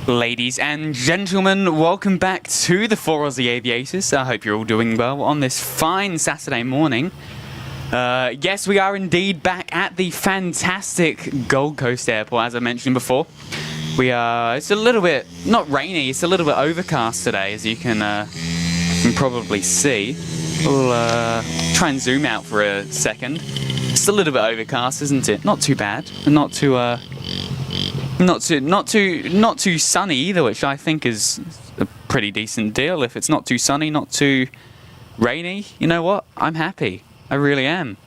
Ladies and gentlemen, welcome back to the 4 Aussie Aviators. I hope you're all doing well on this fine Saturday morning. Yes, we are indeed back at the fantastic Gold Coast Airport, as I mentioned before. It's a little bit, not rainy, it's a little bit overcast today, as you can probably see. We'll try and zoom out for a second. It's a little bit overcast, isn't it? Not too bad, not too sunny either, which I think is a pretty decent deal. If it's not too sunny, not too rainy, you know what? I'm happy. I really am.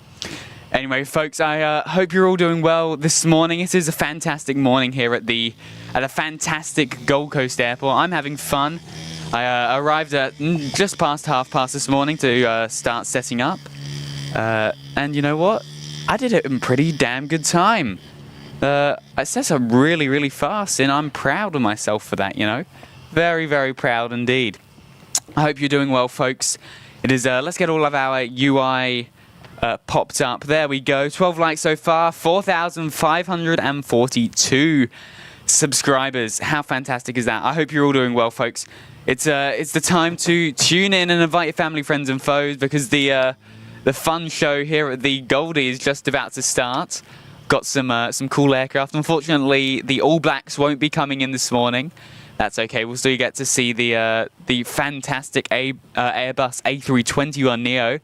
Anyway, folks, I hope you're all doing well this morning. It is a fantastic morning here at the fantastic Gold Coast Airport. I'm having fun. I arrived at just past past this morning to start setting up. And you know what? I did it in pretty damn good time. I set up really, really fast, and I'm proud of myself for that, you know. Very, very proud indeed. I hope you're doing well, folks. It is, let's get all of our UI popped up. There we go. 12 likes so far, 4,542 subscribers. How fantastic is that? I hope you're all doing well, folks. It's the time to tune in and invite your family, friends, and foes, because the fun show here at the Goldie is just about to start. Got some cool aircraft. Unfortunately, the All Blacks won't be coming in this morning. That's okay. We'll still get to see the fantastic Airbus A321neo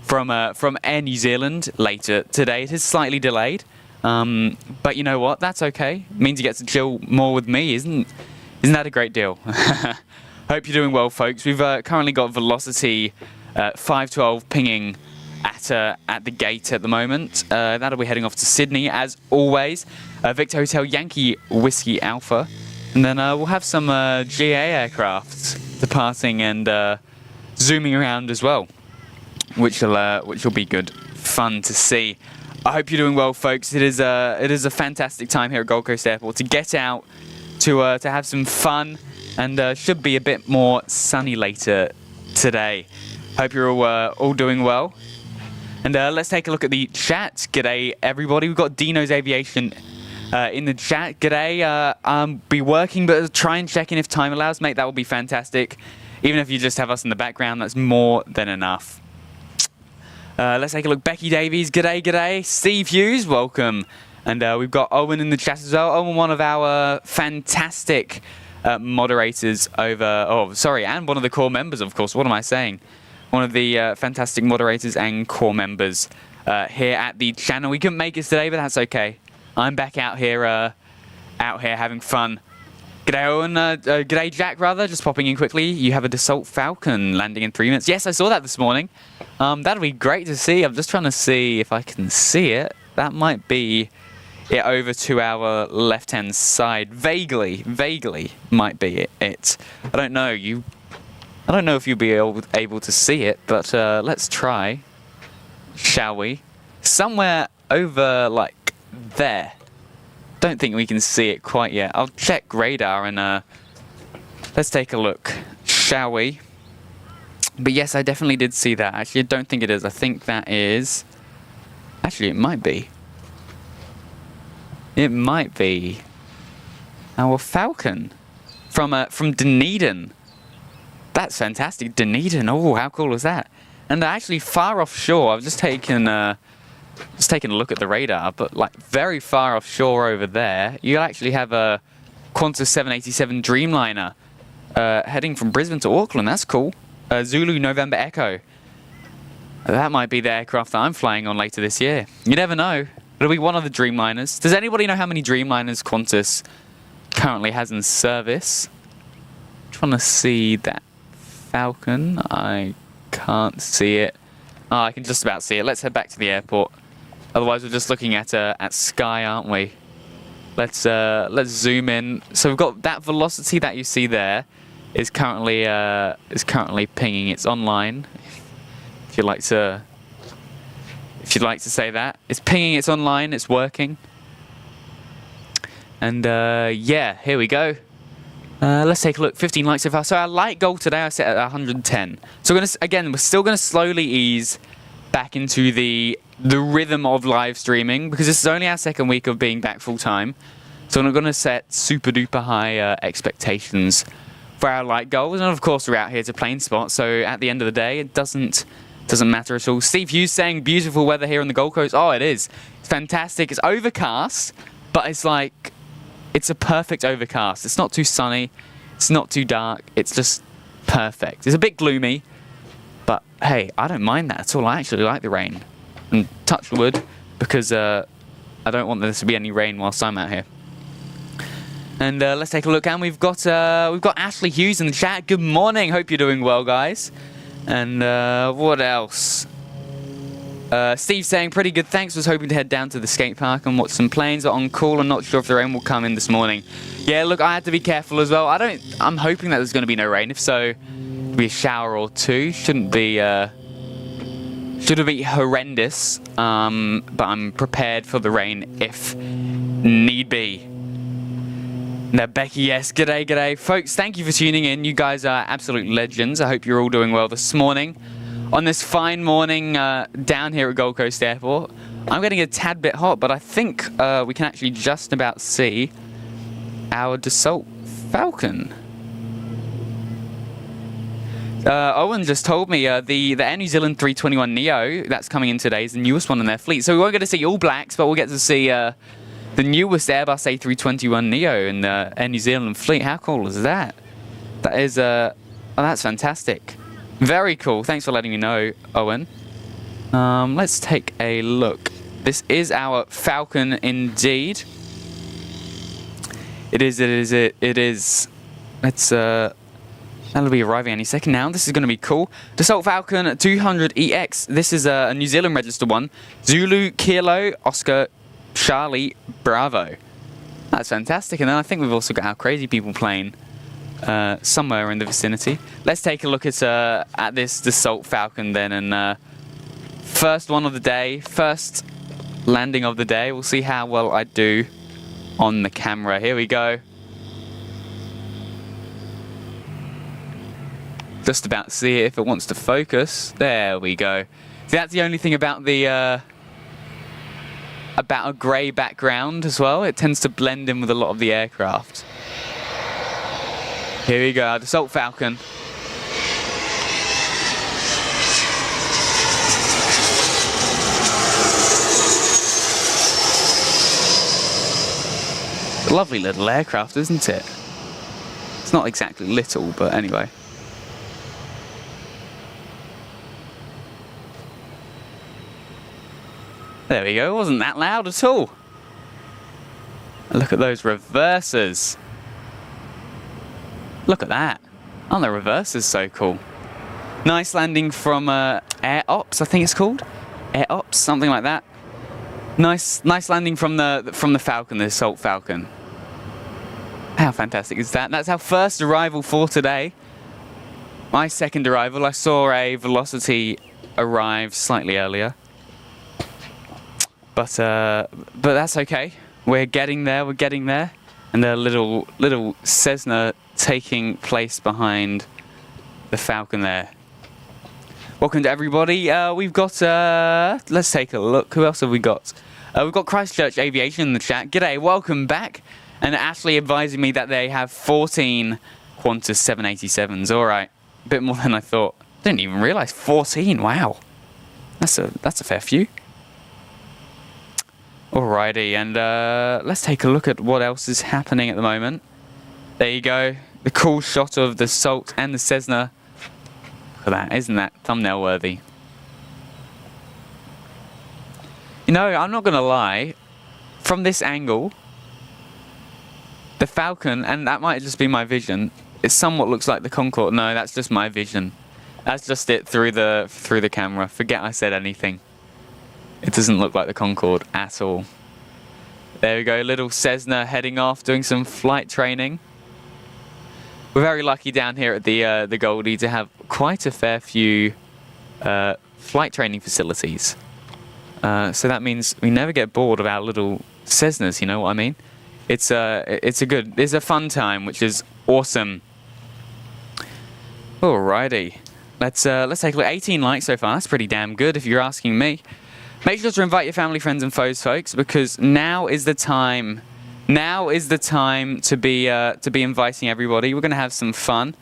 from Air New Zealand later today. It is slightly delayed, but you know what? That's okay. It means you get to chill more with me, isn't that a great deal? Hope you're doing well, folks. We've currently got Velocity 512 pinging at the gate at the moment. That'll be heading off to Sydney as always. Victor Hotel Yankee Whiskey Alpha, and then we'll have some GA aircraft departing and zooming around as well, which will be good fun to see. I hope you're doing well, folks. It is a fantastic time here at Gold Coast Airport to get out to have some fun, and should be a bit more sunny later today. Hope you're all doing well. And let's take a look at the chat. G'day, everybody. We've got Dino's Aviation in the chat. G'day. I'll be working, but try and check in if time allows, mate. That would be fantastic. Even if you just have us in the background, that's more than enough. Let's take a look. Becky Davies. G'day, g'day. Steve Hughes, welcome. And we've got Owen in the chat as well. Owen, one of our fantastic moderators over... Oh, sorry, and one of the core members, of course. What am I saying? One of the fantastic moderators and core members here at the channel. We couldn't make it today, but that's okay. I'm back out here having fun. G'day, Owen. G'day, Jack, rather. Just popping in quickly. You have a Dassault Falcon landing in 3 minutes. Yes, I saw that this morning. That'll be great to see. I'm just trying to see if I can see it. That might be it over to our left-hand side. Vaguely might be it. I don't know. I don't know if you'll be able to see it, but let's try, shall we? Somewhere over, like, there. Don't think we can see it quite yet. I'll check radar and let's take a look, shall we? But yes, I definitely did see that. Actually, I don't think it is. I think that is... Actually, it might be. It might be our Falcon from Dunedin. That's fantastic. Dunedin. Oh, how cool is that? And actually far offshore, I've just taken a look at the radar, but like very far offshore over there, you actually have a Qantas 787 Dreamliner heading from Brisbane to Auckland. That's cool. Zulu November Echo. That might be the aircraft that I'm flying on later this year. You never know. It'll be one of the Dreamliners. Does anybody know how many Dreamliners Qantas currently has in service? I'm trying to see that. Falcon, I can't see it. Oh, I can just about see it. Let's head back to the airport. Otherwise, we're just looking at sky, aren't we? Let's zoom in. So we've got that Velocity that you see there is currently pinging. It's online. If you'd like to say that, it's pinging. It's online. It's working. And yeah, here we go. Let's take a look. 15 likes so far. So our light goal today I set at 110. So we're still going to slowly ease back into the rhythm of live streaming, because this is only our second week of being back full time. So I'm not going to set super duper high expectations for our light goals. And of course, we're out here to plane spot. So at the end of the day, it doesn't matter at all. Steve Hughes saying beautiful weather here on the Gold Coast. Oh, it is. It's fantastic. It's overcast, but it's like, it's a perfect overcast. It's not too sunny. It's not too dark. It's just perfect. It's a bit gloomy, but hey, I don't mind that at all. I actually like the rain. And touch wood, because I don't want there to be any rain whilst I'm out here. And let's take a look. And we've got Ashley Hughes in the chat. Good morning. Hope you're doing well, guys. And what else? Steve saying pretty good. Thanks. Was hoping to head down to the skate park and watch some planes. But on call, I'm not sure if the rain will come in this morning. Yeah, look, I had to be careful as well. I'm hoping that there's going to be no rain. If so, it'll be a shower or two. Shouldn't be horrendous. But I'm prepared for the rain if need be. Now, Becky, yes, g'day. Folks, thank you for tuning in. You guys are absolute legends. I hope you're all doing well this morning. On this fine morning down here at Gold Coast Airport, I'm getting a tad bit hot, but I think we can actually just about see our Dassault Falcon. Owen just told me the Air New Zealand 321 Neo that's coming in today is the newest one in their fleet. So we won't get to see all blacks, but we'll get to see the newest Airbus A321 Neo in the Air New Zealand fleet. How cool is that? That is, oh, that's fantastic. Very cool. Thanks for letting me know, Owen. Let's take a look. This is our Falcon indeed. It is. Let's, that'll be arriving any second now. This is going to be cool. Dassault Falcon 200EX. This is a New Zealand registered one. Zulu, Kilo, Oscar, Charlie, Bravo. That's fantastic. And then I think we've also got our Crazy People plane somewhere in the vicinity. Let's take a look at this Dassault Falcon then. And first one of the day, first landing of the day. We'll see how well I do on the camera. Here we go. Just about to see if it wants to focus. There we go. See, that's the only thing about the about a grey background as well. It tends to blend in with a lot of the aircraft. Here we go, Dassault Falcon. A lovely little aircraft, isn't it? It's not exactly little, but anyway. There we go, it wasn't that loud at all. Look at those reversers. Look at that. Oh, the reversers so cool. Nice landing from Air Ops, I think it's called. Air Ops, something like that. Nice landing from the Falcon, the Dassault Falcon. How fantastic is that? That's our first arrival for today. My second arrival, I saw a Velocity arrive slightly earlier. But that's okay. We're getting there. And the little Cessna taking place behind the Falcon there. Welcome to everybody. We've got let's take a look. Who else have we got? We've got Christchurch Aviation in the chat. G'day, welcome back. And Ashley advising me that they have 14 Qantas 787s. All right, a bit more than I thought. Didn't even realise 14. Wow, that's a fair few. Alrighty, and let's take a look at what else is happening at the moment. There you go, the cool shot of the Dassault and the Cessna. Look at that, isn't that thumbnail worthy? You know, I'm not gonna lie, from this angle, the Falcon, and that might just be my vision, it somewhat looks like the Concorde. No, that's just my vision. That's just it through the camera. Forget I said anything. It doesn't look like the Concorde at all. There we go, little Cessna heading off, doing some flight training. We're very lucky down here at the Goldie to have quite a fair few flight training facilities. So that means we never get bored of our little Cessnas, you know what I mean? It's a fun time, which is awesome. Alrighty, let's take a look. 18 likes so far. That's pretty damn good if you're asking me. Make sure to invite your family, friends and foes, folks, because now is the time Now is the time to be inviting everybody. We're going to have some fun.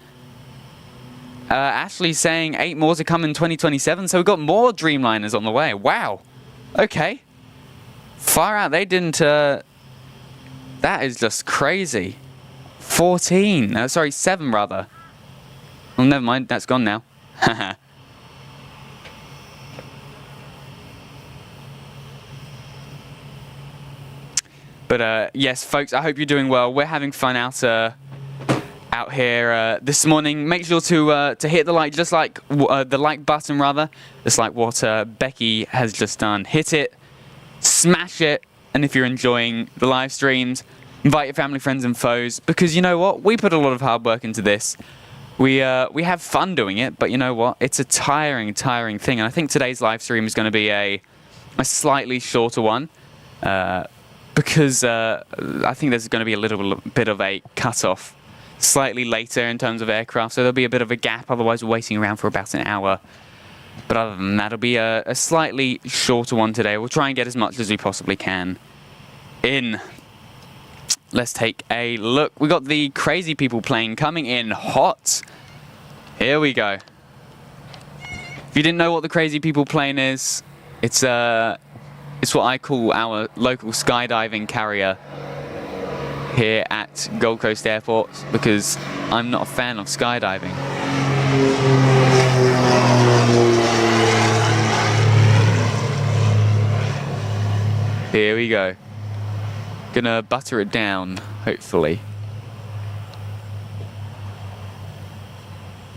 Ashley saying 8 more to come in 2027, so we've got more Dreamliners on the way. Wow. Okay. Far out. They didn't... that is just crazy. 14. Sorry, 7 rather. Well, never mind. That's gone now. But yes, folks, I hope you're doing well. We're having fun out here this morning. Make sure to hit the like, just like the like button rather, just like what Becky has just done. Hit it, smash it, and if you're enjoying the live streams, invite your family, friends, and foes. Because you know what, we put a lot of hard work into this. We have fun doing it, but you know what, it's a tiring thing. And I think today's live stream is going to be a slightly shorter one. Because I think there's going to be a little bit of a cut-off slightly later in terms of aircraft, so there'll be a bit of a gap, otherwise we're waiting around for about an hour. But other than that, it'll be a slightly shorter one today. We'll try and get as much as we possibly can in. Let's take a look. We got the Crazy People plane coming in hot. Here we go. If you didn't know what the Crazy People plane is, it's what I call our local skydiving carrier here at Gold Coast Airport, because I'm not a fan of skydiving. Here we go. Gonna butter it down, hopefully.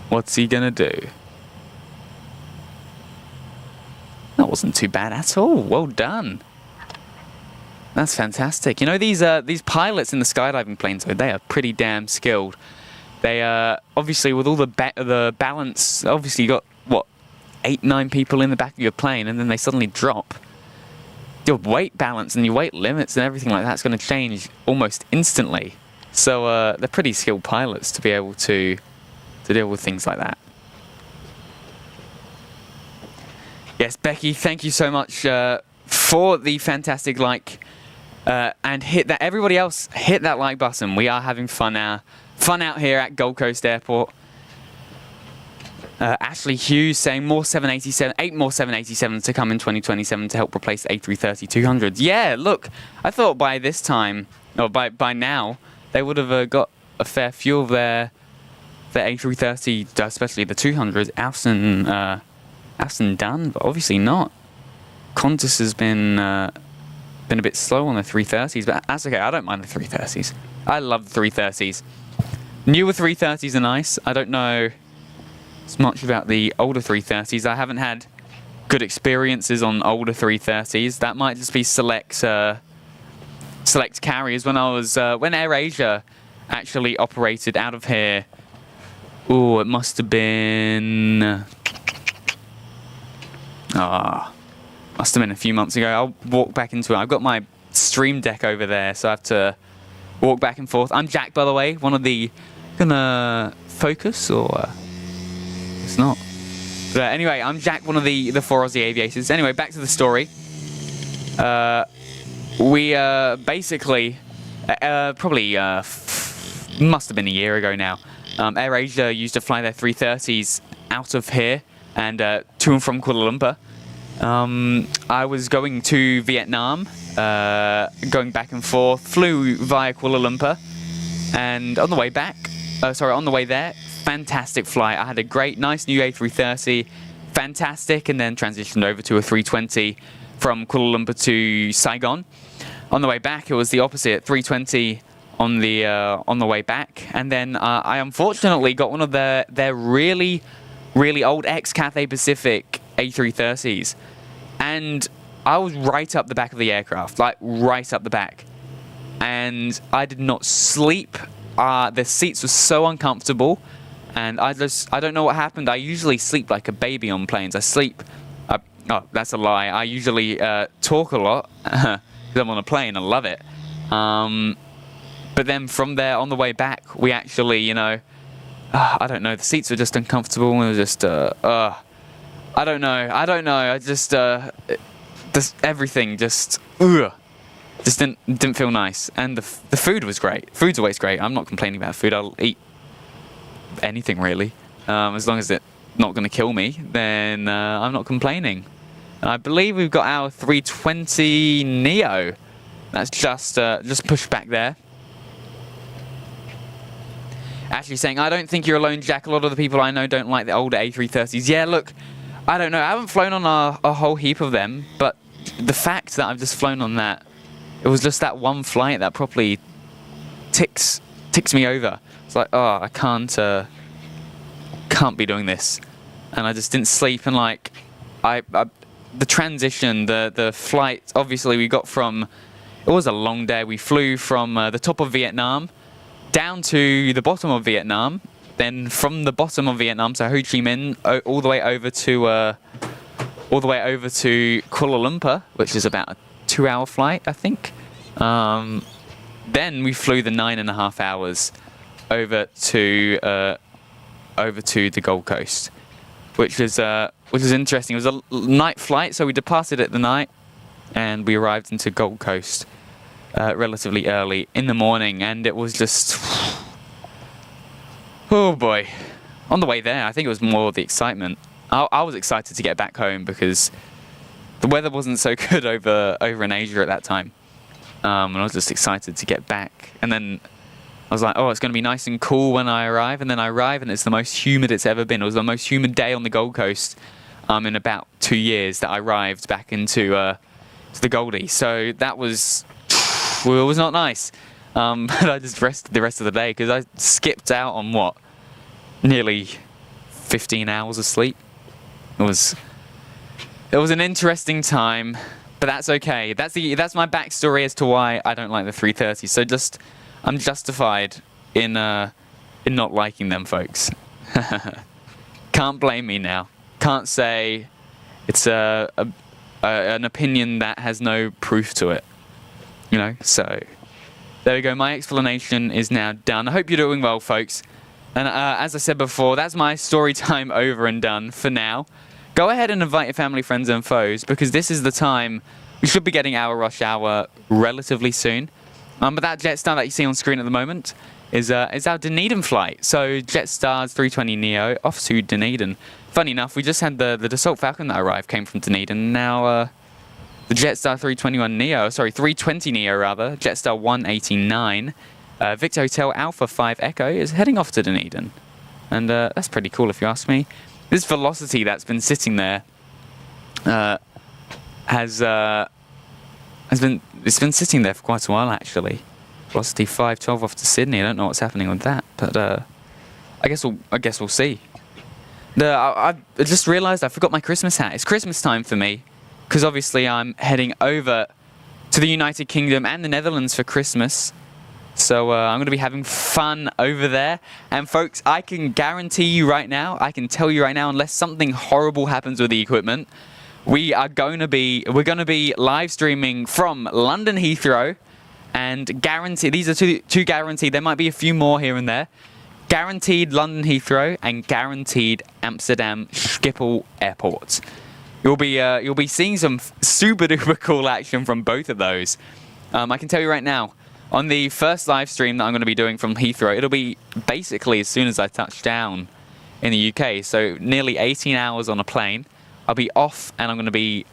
What's he gonna do? That wasn't too bad at all. Well done. That's fantastic. You know, these pilots in the skydiving planes, they are pretty damn skilled. They obviously, with all the balance, obviously you got what, 8-9 people in the back of your plane, and then they suddenly drop. Your weight balance and your weight limits and everything like that's going to change almost instantly. So they're pretty skilled pilots to be able to deal with things like that. Yes, Becky, thank you so much for the fantastic like, and hit that. Everybody else, hit that like button. We are having fun now. Fun out here at Gold Coast Airport. Ashley Hughes saying 8 more 787s to come in 2027 to help replace A330-200s. Yeah, look, I thought by this time, or by now, they would have got a fair few of their A330, especially the 200s, out and done, but obviously not. Qantas has been a bit slow on the 330s, but that's okay. I don't mind the 330s. I love the 330s. Newer 330s are nice. I don't know as much about the older 330s. I haven't had good experiences on older 330s. That might just be select carriers. When AirAsia actually operated out of here, it must have been. Must have been a few months ago. I'll walk back into it. I've got my stream deck over there, so I have to walk back and forth. I'm Jack, by the way. One of the... Gonna focus, or... It's not. But anyway, I'm Jack, one of the 4 Aussie aviators. Anyway, back to the story. We basically... probably... must have been a year ago now. AirAsia used to fly their 330s out of here and to and from Kuala Lumpur. I was going to Vietnam, going back and forth, flew via Kuala Lumpur, and on the way back, on the way there, fantastic flight. I had a nice new A330, fantastic, and then transitioned over to a 320 from Kuala Lumpur to Saigon. On the way back, it was the opposite, 320 on the way back, and then I unfortunately got one of their really old ex-Cathay Pacific A330s, and I was right up the back of the aircraft, like right up the back, and I did not sleep. The seats were so uncomfortable, and I don't know what happened. I usually sleep like a baby on planes. Oh, that's a lie. I usually talk a lot because I'm on a plane. I love it. But then from there, on the way back, we actually, I don't know, the seats were just uncomfortable, and it was just, I don't know, I just, everything just, ugh. just didn't feel nice. And the food was great. Food's always great. I'm not complaining about food. I'll eat anything really, as long as it's not going to kill me. Then I'm not complaining. And I believe we've got our 320 Neo. That's just pushed back there. Actually saying, I don't think you're alone, Jack. A lot of the people I know don't like the older A330s. Yeah, look, I don't know. I haven't flown on a whole heap of them, but the fact that I've just flown on that, it was just that one flight that properly ticks me over. It's like, oh, I can't be doing this. And I just didn't sleep, and like, the transition, the flight, obviously we got from, it was a long day. We flew from the top of Vietnam down to the bottom of Vietnam, then from the bottom of Vietnam, so Ho Chi Minh, all the way over to Kuala Lumpur, which is about a 2-hour flight, I think. Then we flew the 9.5 hours over to the Gold Coast, which is interesting. It was a night flight, so we departed at the night, and we arrived into Gold Coast relatively early in the morning, and it was just, oh boy. On the way there, I think it was more the excitement. I was excited to get back home because the weather wasn't so good over in Asia at that time, and I was just excited to get back. And then I was like, oh, it's going to be nice and cool when I arrive. And then I arrive, and it's the most humid it's ever been. It was the most humid day on the Gold Coast in about 2 years that I arrived back into to the Goldie. So that was, well, it was not nice. But I just rested the rest of the day because I skipped out on what, nearly 15 hours of sleep. It was an interesting time, but that's okay. That's my backstory as to why I don't like the 330. So I'm justified in not liking them, folks. Can't blame me now. Can't say it's an opinion that has no proof to it. You know, so there we go. My explanation is now done. I hope you're doing well, folks. And as I said before, that's my story time over and done for now. Go ahead and invite your family, friends, and foes, because this is the time we should be getting our rush hour relatively soon. But that Jetstar that you see on screen at the moment is our Dunedin flight. So Jetstar's 320 Neo off to Dunedin. Funny enough, we just had the Dassault Falcon that arrived came from Dunedin. Now the Jetstar 320 Neo rather, Jetstar 189, Victor Hotel Alpha 5 Echo is heading off to Dunedin, and that's pretty cool if you ask me. This Velocity that's been sitting there has been sitting there for quite a while actually. Velocity 512 off to Sydney. I don't know what's happening with that, but I guess we'll see. I just realised I forgot my Christmas hat. It's Christmas time for me, because obviously I'm heading over to the United Kingdom and the Netherlands for Christmas. So I'm going to be having fun over there. And folks, I can guarantee you right now, I can tell you right now, unless something horrible happens with the equipment, we're going to be live streaming from London Heathrow, and guarantee, these are two guaranteed, there might be a few more here and there. Guaranteed London Heathrow and guaranteed Amsterdam Schiphol Airport. You'll be seeing some super duper cool action from both of those. I can tell you right now, on the first live stream that I'm going to be doing from Heathrow, it'll be basically as soon as I touch down in the UK. So nearly 18 hours on a plane. I'll be off, and I'm going to be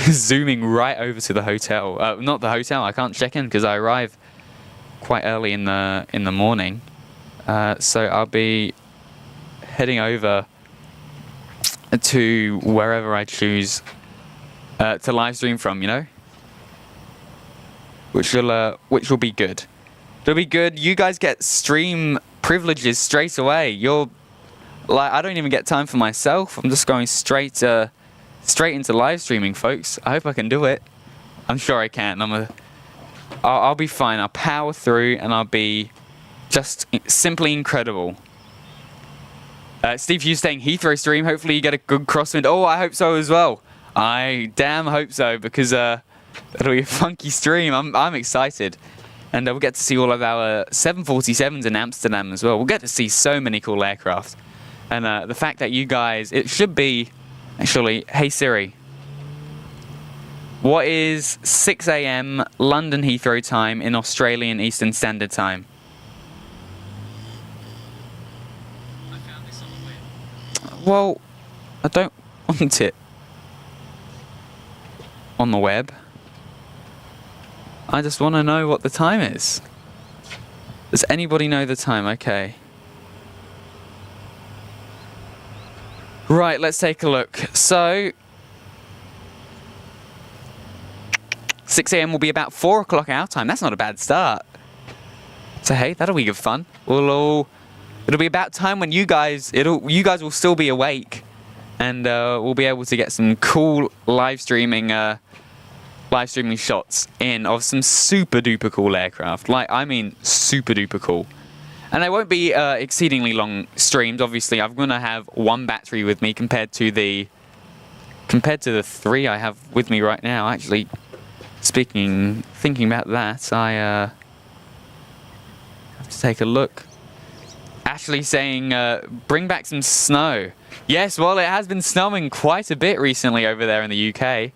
zooming right over to the hotel. Not the hotel. I can't check in because I arrive quite early in the morning. So I'll be heading over to wherever I choose to live stream from, you know, which will be good. It'll be good. You guys get stream privileges straight away. I don't even get time for myself. I'm just going straight into live streaming, folks. I hope I can do it. I'm sure I can. I'll be fine. I'll power through, and I'll be just simply incredible. Steve Hughes saying Heathrow stream. Hopefully you get a good crosswind. Oh, I hope so as well. I damn hope so, because it'll be a funky stream. I'm excited. And we'll get to see all of our 747s in Amsterdam as well. We'll get to see so many cool aircraft. And the fact that you guys, it should be, actually, hey Siri. What is 6 a.m. London Heathrow time in Australian Eastern Standard Time? I found this on the web. Well, I don't want it on the web. I just want to know what the time is. Does anybody know the time? Okay. Right, let's take a look. So, 6 a.m. will be about 4 o'clock our time. That's not a bad start. So hey, that'll be good fun. It'll be about time when you guys will still be awake, and we'll be able to get some cool live streaming shots in of some super duper cool aircraft. Like, I mean, super duper cool. And they won't be exceedingly long streams. Obviously, I'm gonna have one battery with me compared to the 3 I have with me right now. Actually, thinking about that, I have to take a look. Ashley saying, bring back some snow. Yes, well, it has been snowing quite a bit recently over there in the UK.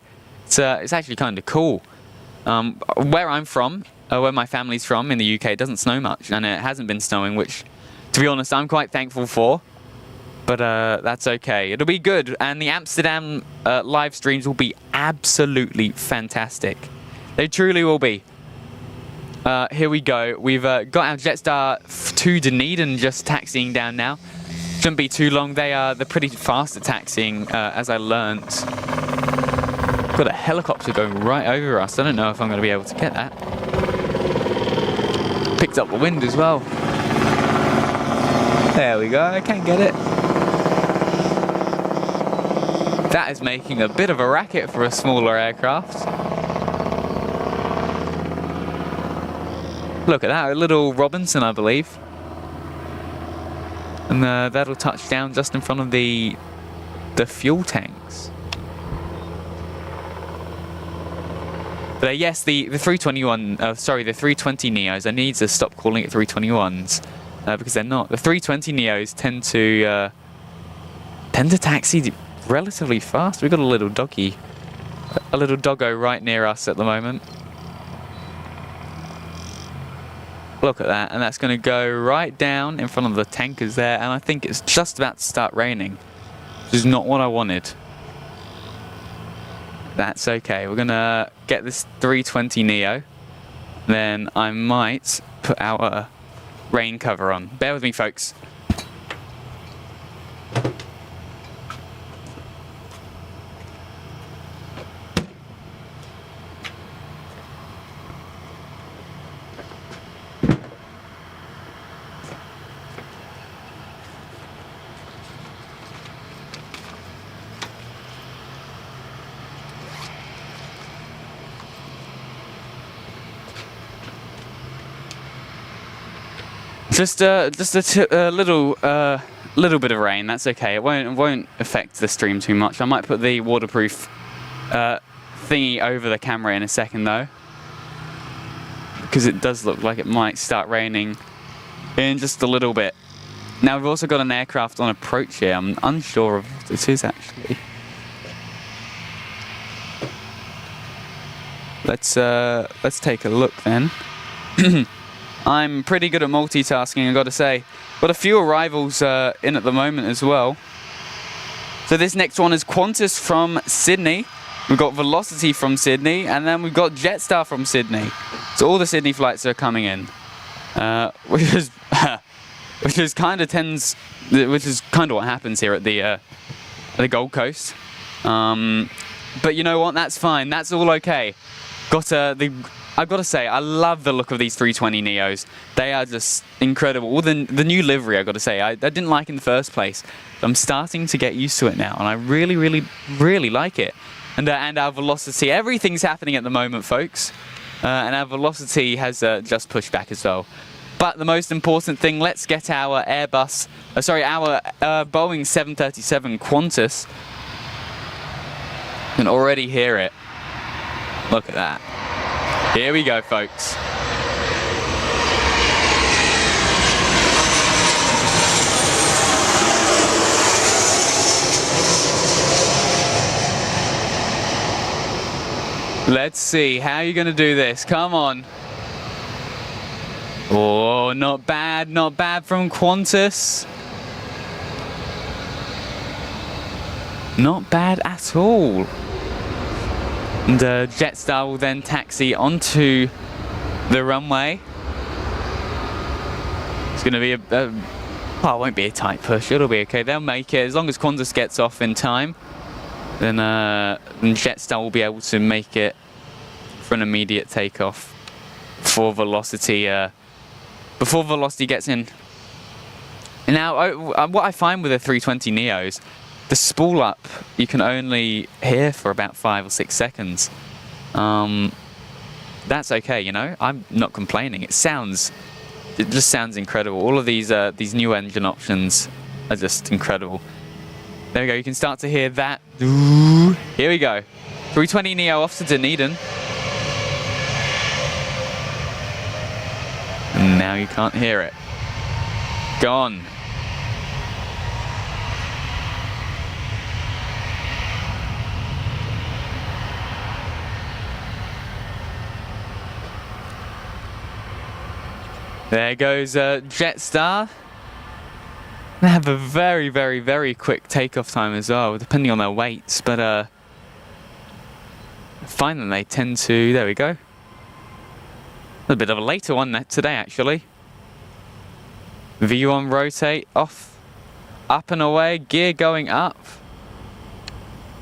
It's actually kind of cool. Where I'm from, where my family's from in the UK, it doesn't snow much, and it hasn't been snowing, which, to be honest, I'm quite thankful for. But that's okay. It'll be good, and the Amsterdam live streams will be absolutely fantastic. They truly will be. Here we go. We've got our Jetstar to Dunedin just taxiing down now. Shouldn't be too long. They're pretty fast at taxiing, as I learnt. Got a helicopter going right over us. I don't know if I'm going to be able to get that. Picked up the wind as well. There we go. I can't get it. That is making a bit of a racket for a smaller aircraft. Look at that, a little Robinson, I believe. And that'll touch down just in front of the fuel tanks. But yes, the 321, the 320 Neos, I need to stop calling it 321s, because they're not. The 320 Neos tend to taxi relatively fast. We've got a little doggo right near us at the moment. Look at that, and that's going to go right down in front of the tankers there, and I think it's just about to start raining, which is not what I wanted. That's okay. We're going to get this 320 Neo, then I might put our rain cover on. Bear with me, folks. Just a little bit of rain. That's okay. It won't affect the stream too much. I might put the waterproof thingy over the camera in a second though, because it does look like it might start raining in just a little bit. Now we've also got an aircraft on approach here. I'm unsure of what it is actually. Let's take a look then. I'm pretty good at multitasking, I've got to say. Got a few arrivals in at the moment as well. So this next one is Qantas from Sydney. We've got Velocity from Sydney, and then we've got Jetstar from Sydney. So all the Sydney flights are coming in, which is kind of what happens here at the Gold Coast. But you know what? That's fine. That's all okay. I've got to say, I love the look of these 320 Neos. They are just incredible. Well, the new livery, I've got to say, I didn't like in the first place. I'm starting to get used to it now, and I really, really, really like it. And our Velocity, everything's happening at the moment, folks. And our Velocity has just pushed back as well. But the most important thing, let's get our our Boeing 737 Qantas. You can already hear it. Look at that. Here we go, folks. Let's see. How are you going to do this? Come on. Oh, not bad. Not bad from Qantas. Not bad at all. And Jetstar will then taxi onto the runway. It's going to be well, it won't be a tight push. It'll be okay. They'll make it as long as Qantas gets off in time. Then Jetstar will be able to make it for an immediate takeoff before Velocity gets in. Now, what I find with the 320 Neos, the spool up you can only hear for about 5 or 6 seconds. That's okay, you know. I'm not complaining. It just sounds incredible. All of these new engine options are just incredible. There we go. You can start to hear that. Here we go. 320 Neo off to Dunedin. And now you can't hear it. Gone. There goes Jetstar. They have a very, very, very quick takeoff time as well, depending on their weights. But I find that they tend to. There we go. A bit of a later one today, actually. V1 rotate off, up and away, gear going up,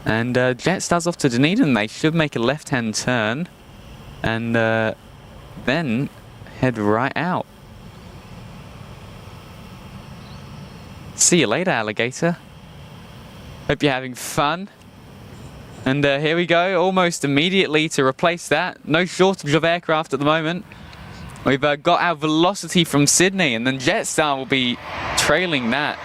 and Jetstar's off to Dunedin. They should make a left-hand turn, and then head right out. See you later, alligator. Hope you're having fun. And here we go, almost immediately to replace that. No shortage of aircraft at the moment. We've got our Velocity from Sydney, and then Jetstar will be trailing that.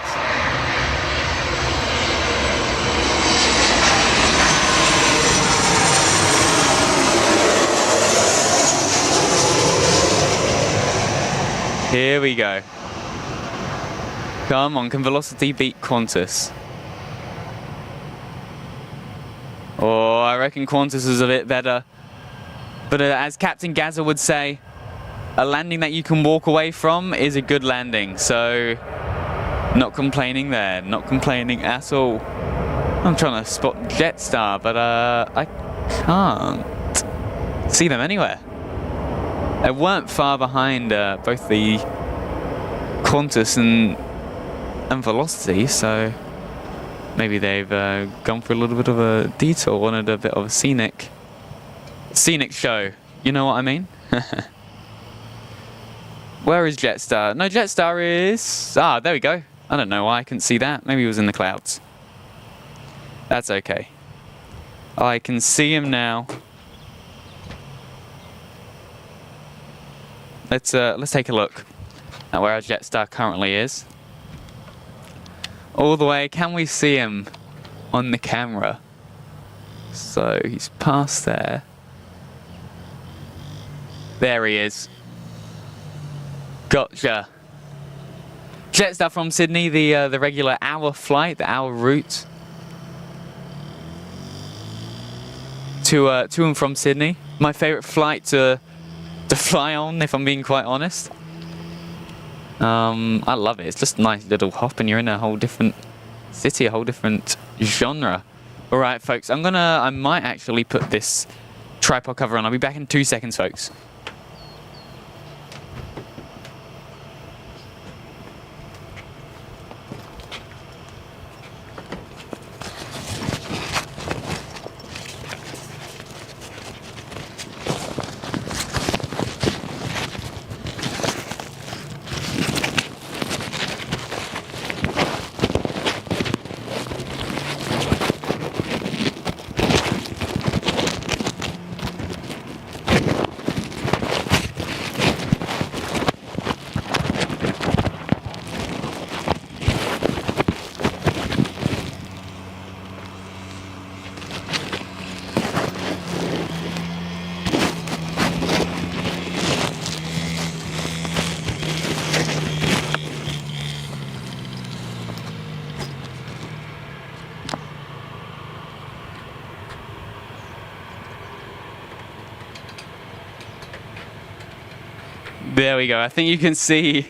Here we go. Come on, can Velocity beat Qantas? Oh, I reckon Qantas is a bit better. But as Captain Gazza would say, a landing that you can walk away from is a good landing. So, not complaining there. Not complaining at all. I'm trying to spot Jetstar, but I can't see them anywhere. They weren't far behind both the Qantas and Velocity, so maybe they've gone for a little bit of a detour, wanted a bit of a scenic show. You know what I mean? Where is Jetstar? No, Jetstar is... there we go. I don't know why I couldn't see that. Maybe he was in the clouds. That's okay. I can see him now. Let's take a look at where our Jetstar currently is. All the way, can we see him on the camera? So he's past there. There he is. Gotcha. Jetstar from Sydney, the regular hour flight, the hour route to and from Sydney. My favourite flight to fly on, if I'm being quite honest. I love it. It's just a nice little hop, and you're in a whole different city, a whole different genre. All right, folks. I might actually put this tripod cover on. I'll be back in 2 seconds, folks. There we go. I think you can see.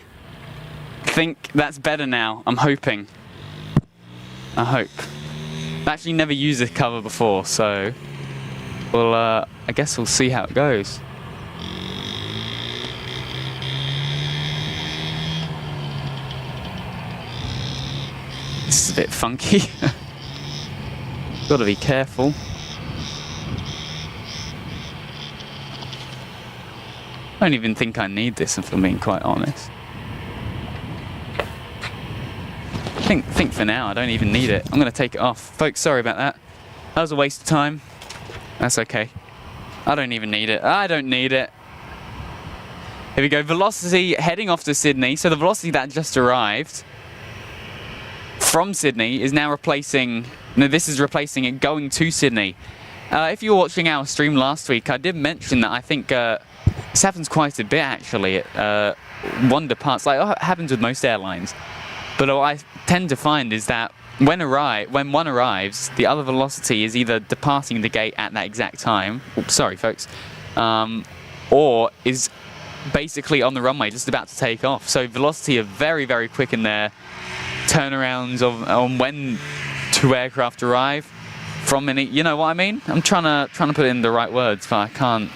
I think that's better now. I'm hoping. I hope. I've actually never used this cover before, so well, I guess we'll see how it goes. This is a bit funky. Got to be careful. I don't even think I need this, if I'm being quite honest. I think for now I don't even need it. I'm going to take it off. Folks, sorry about that. That was a waste of time. That's okay. I don't even need it. I don't need it. Here we go. Velocity heading off to Sydney. So the Velocity that just arrived from Sydney is now replacing... No, this is replacing it going to Sydney. If you were watching our stream last week, I did mention that I think this happens quite a bit, actually. One departs, like it happens with most airlines. But what I tend to find is that when one arrives, the other Velocity is either departing the gate at that exact time. Oops, sorry, folks. Or is basically on the runway, just about to take off. So Velocity are very, very quick in their turnarounds on when two aircraft arrive from any. You know what I mean? I'm trying to put in the right words, but I can't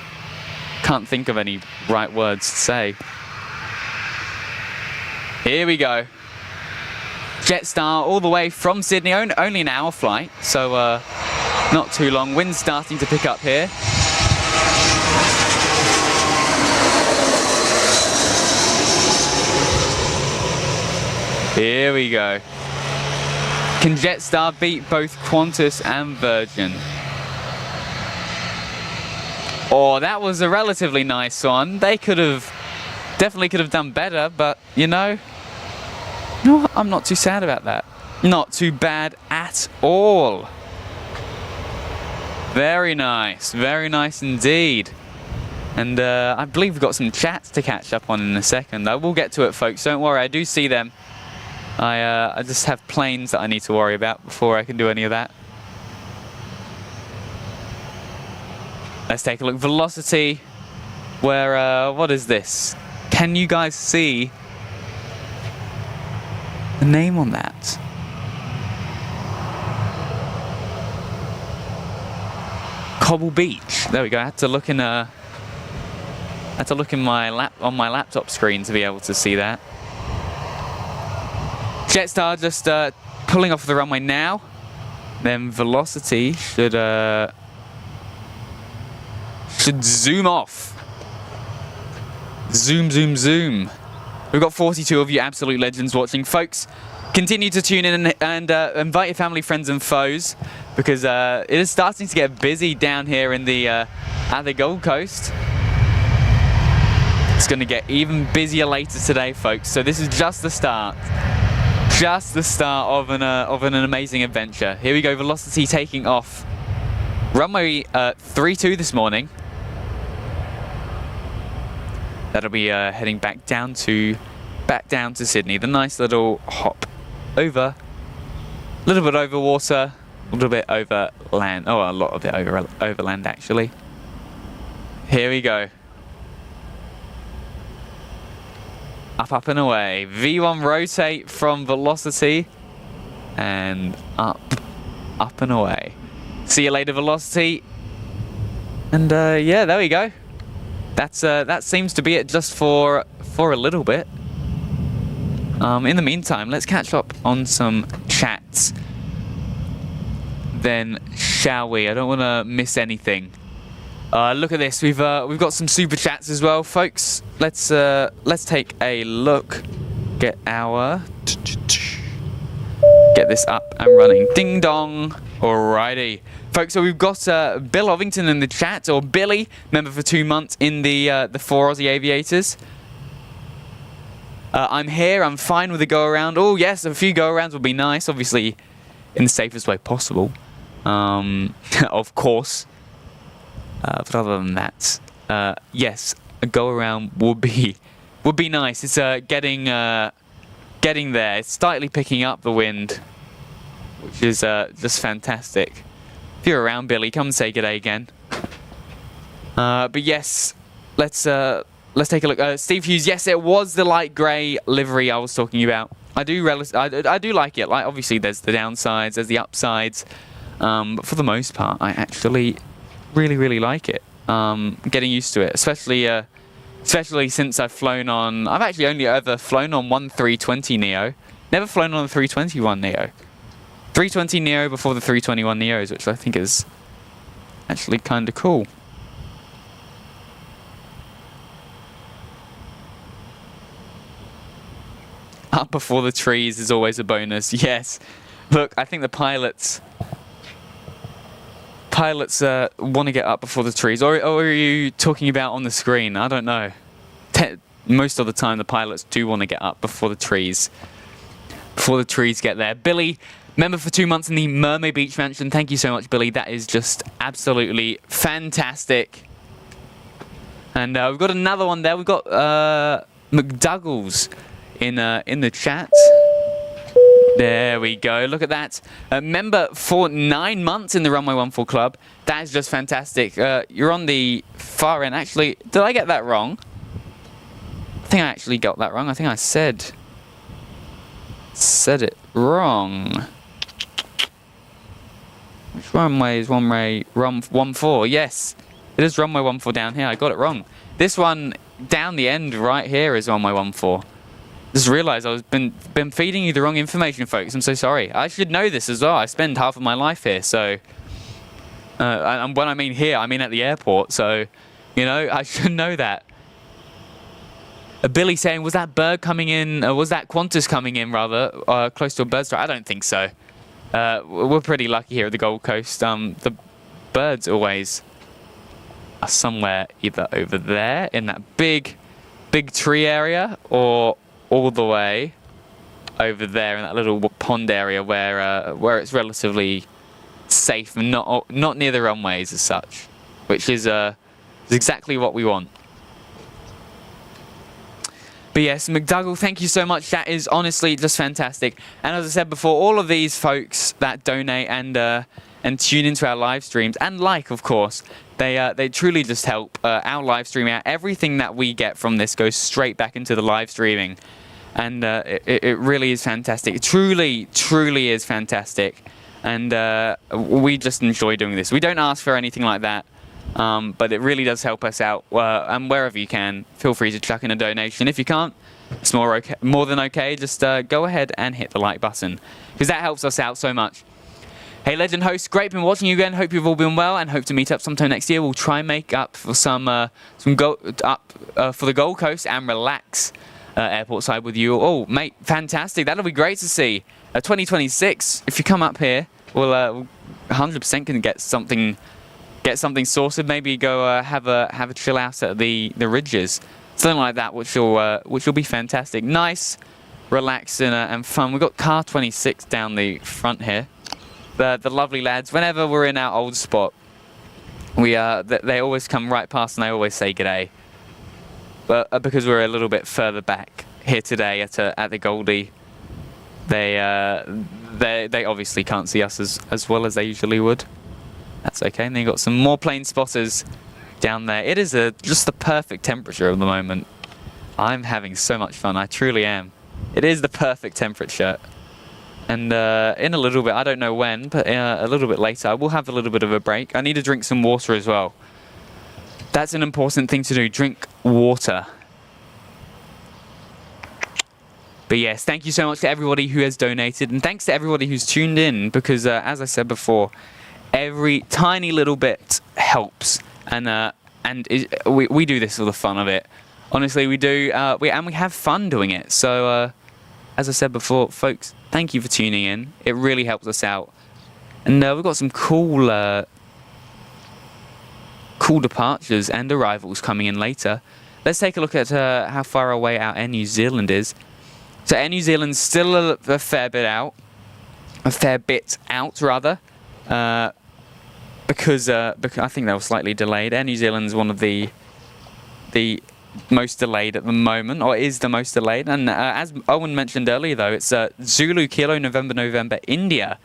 think of any right words to say. Here we go. Jetstar all the way from Sydney, only an hour flight, so not too long. Wind's starting to pick up here. Here we go. Can Jetstar beat both Qantas and Virgin? Oh, that was a relatively nice one. They definitely could have done better, but you know, no, I'm not too sad about that. Not too bad at all. Very nice indeed. And I believe we've got some chats to catch up on in a second. I will get to it, folks. Don't worry, I do see them. I just have planes that I need to worry about before I can do any of that. Let's take a look. Velocity. Where, what is this? Can you guys see the name on that? Cobble Beach. There we go. I had to look in my on my laptop screen to be able to see that. Jetstar just pulling off the runway now. Then Velocity should zoom off. Zoom, zoom, zoom. We've got 42 of you absolute legends watching. Folks, continue to tune in and invite your family, friends and foes, because it is starting to get busy down here in the at the Gold Coast. It's going to get even busier later today, folks. So this is just the start. Just the start of an amazing adventure. Here we go, Velocity taking off. Runway 32 this morning. That'll be heading back down to Sydney. The nice little hop over, a little bit over water, a little bit over land. Oh, a lot of it over land actually. Here we go. Up and away. V1 rotate from Velocity, and up and away. See you later, Velocity. And yeah, there we go. That seems to be it just for a little bit. In the meantime, let's catch up on some chats. Then, shall we? I don't want to miss anything. Look at this. We've got some super chats as well, folks. Let's take a look. Get this up and running. Ding dong. Alrighty, folks. So we've got Bill Ovington in the chat, or Billy, member for 2 months in the 4 Aussie Aviators. I'm here. I'm fine with a go around. Oh yes, a few go arounds would be nice. Obviously, in the safest way possible. Of course. But other than that, yes, a go around would be nice. It's getting there. It's slightly picking up the wind, which is just fantastic. If you're around, Billy, come and say g'day again. But yes, let's let's take a look. Steve Hughes, yes, it was the light grey livery I was talking about. I do like it. Like, obviously, there's the downsides, there's the upsides, but for the most part, I actually really like it. Getting used to it, especially since I've flown on. I've actually only ever flown on one 320 Neo. Never flown on the 321 Neo. 320 Neo before the 321 Neos, which I think is actually kind of cool. Up before the trees is always a bonus. Yes. Look, I think the pilots want to get up before the trees. Or are you talking about on the screen? I don't know. Most of the time, the pilots do want to get up before the trees. Before the trees get there. Billy, member for 2 months in the Mermaid Beach Mansion. Thank you so much, Billy. That is just absolutely fantastic. And we've got another one there. We've got McDougall's in the chat. There we go. Look at that. Member for 9 months in the Runway 14 Club. That is just fantastic. You're on the far end. Actually, did I get that wrong? I think I actually got that wrong. I think I said it wrong. Which runway is runway 14? Yes, it is runway 14 down here. I got it wrong. This one down the end right here is runway 14. Just realised I was been feeding you the wrong information, folks. I'm so sorry. I should know this as well. I spend half of my life here, so and when I mean here, I mean at the airport. So, you know, I should know that. Billy saying, was that bird coming in? Was that Qantas coming in rather close to a bird strike? I don't think so. We're pretty lucky here at the Gold Coast. The birds always are somewhere either over there in that big tree area, or all the way over there in that little pond area where it's relatively safe and not near the runways as such, which is exactly what we want. But yes, McDougall, thank you so much. That is honestly just fantastic. And as I said before, all of these folks that donate and tune into our live streams and of course, they truly just help our live streaming out. Everything that we get from this goes straight back into the live streaming, and it really is fantastic. It truly is fantastic, and we just enjoy doing this. We don't ask for anything like that. But it really does help us out, and wherever you can, feel free to chuck in a donation. If you can't, it's more than okay. Just go ahead and hit the like button, because that helps us out so much. Hey, Legend hosts, great been watching you again. Hope you've all been well, and hope to meet up sometime next year. We'll try and make up for for the Gold Coast and relax airport side with you. Oh, mate, fantastic! That'll be great to see. 2026. If you come up here, we'll 100% can get something sorted. Maybe go have a chill out at the ridges, something like that, which will be fantastic. Nice, relaxing and fun. We've got car 26 down the front here. The lovely lads. Whenever we're in our old spot, they always come right past and they always say g'day. But because we're a little bit further back here today at the Goldie, they obviously can't see us as well as they usually would. That's okay. And then you've got some more plane spotters down there. It is just the perfect temperature at the moment. I'm having so much fun. I truly am. It is the perfect temperature. And in a little bit, I don't know when, but a little bit later, I will have a little bit of a break. I need to drink some water as well. That's an important thing to do. Drink water. But yes, thank you so much to everybody who has donated. And thanks to everybody who's tuned in, because as I said before, every tiny little bit helps, and we do this for the fun of it. Honestly, we do, we have fun doing it. So, as I said before, folks, thank you for tuning in. It really helps us out, and we've got some cool departures and arrivals coming in later. Let's take a look at how far away our Air New Zealand is. So, Air New Zealand's still a fair bit out, rather. Because I think they were slightly delayed. Air New Zealand's one of the most delayed at the moment, or is the most delayed. And as Owen mentioned earlier, though, it's Zulu Kilo November India.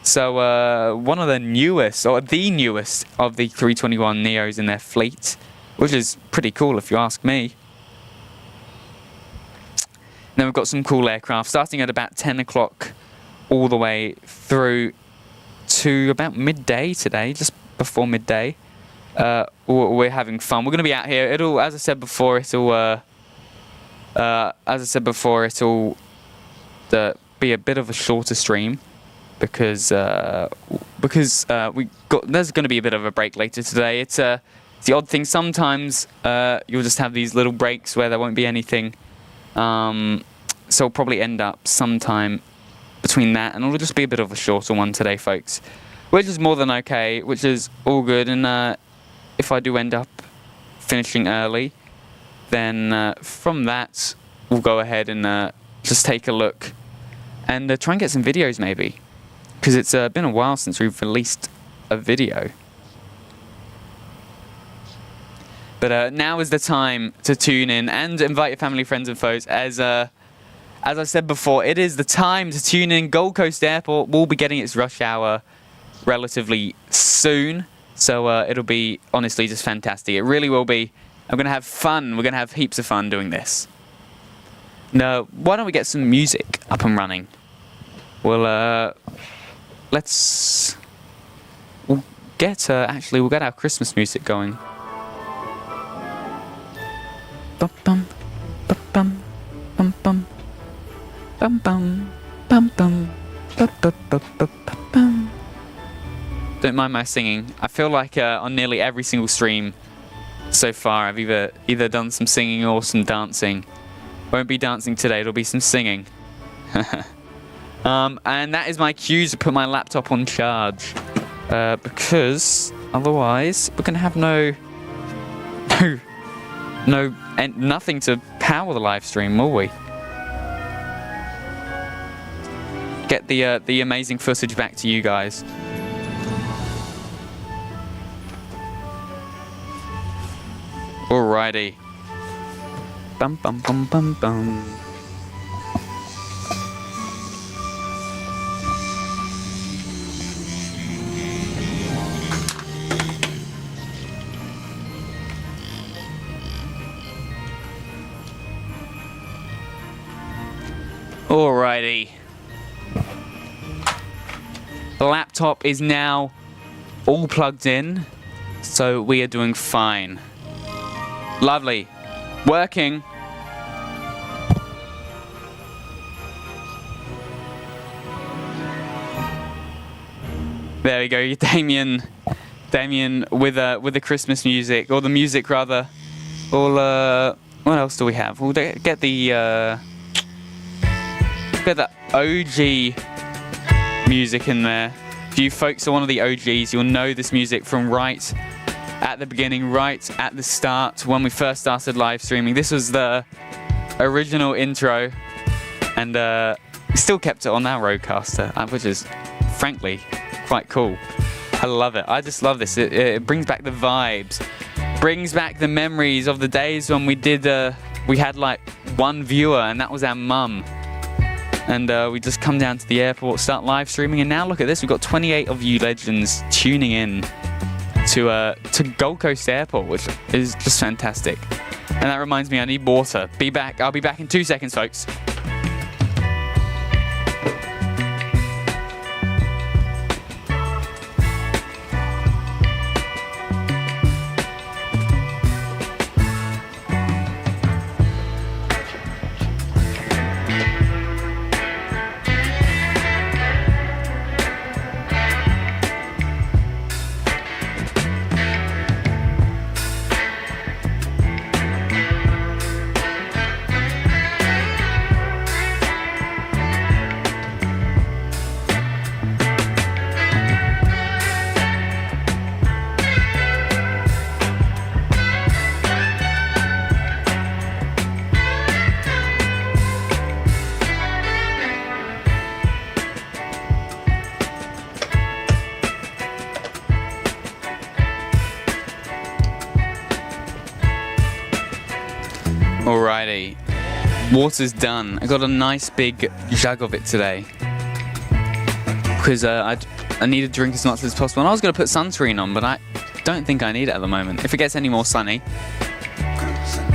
So one of the newest, or the newest, of the 321 Neos in their fleet, which is pretty cool if you ask me. Then we've got some cool aircraft starting at about 10 o'clock all the way through to about midday today, just before midday. We're having fun. We're going to be out here. As I said before, it'll be a bit of a shorter stream because there's going to be a bit of a break later today. It's the odd thing. Sometimes you'll just have these little breaks where there won't be anything. So we'll probably end up sometime between that, and it'll just be a bit of a shorter one today, folks. Which is more than okay, which is all good. And if I do end up finishing early, then from that we'll go ahead and just take a look and try and get some videos maybe, because it's been a while since we've released a video. But now is the time to tune in and invite your family, friends and foes. As I said before, it is the time to tune in. Gold Coast Airport will be getting its rush hour relatively soon, so it'll be honestly just fantastic. It really will be. I'm going to have fun. We're going to have heaps of fun doing this. Now, why don't we get some music up and running? Well, we'll get our Christmas music going. Bum bum bum bum bum bum bum bum bum bum bum bum. Don't mind my singing. I feel like on nearly every single stream so far, I've either done some singing or some dancing. Won't be dancing today. It'll be some singing. And that is my cue to put my laptop on charge, because otherwise we're gonna have nothing to power the live stream, will we? Get the amazing footage back to you guys. Alrighty. Bum bum bum bum bum. Alrighty. The laptop is now all plugged in, so we are doing fine. Lovely. Working. There we go, Damien with the Christmas music, or the music rather. What else do we have? We'll get the OG music in there. If you folks are one of the OGs, you'll know this music from right at the beginning, right at the start, when we first started live streaming. This was the original intro, and we still kept it on our Rodecaster, which is frankly quite cool. I love it. I just love this. It brings back the vibes, brings back the memories of the days when we had like one viewer, and that was our mum. And we just come down to the airport, start live streaming, and now look at this. We've got 28 of you legends tuning in to Gold Coast Airport, which is just fantastic. And that reminds me, I need water. Be back. I'll be back in 2 seconds, folks. Alrighty, water's done. I got a nice big jug of it today because I need to drink as much as possible. And I was going to put sunscreen on, but I don't think I need it at the moment. If it gets any more sunny,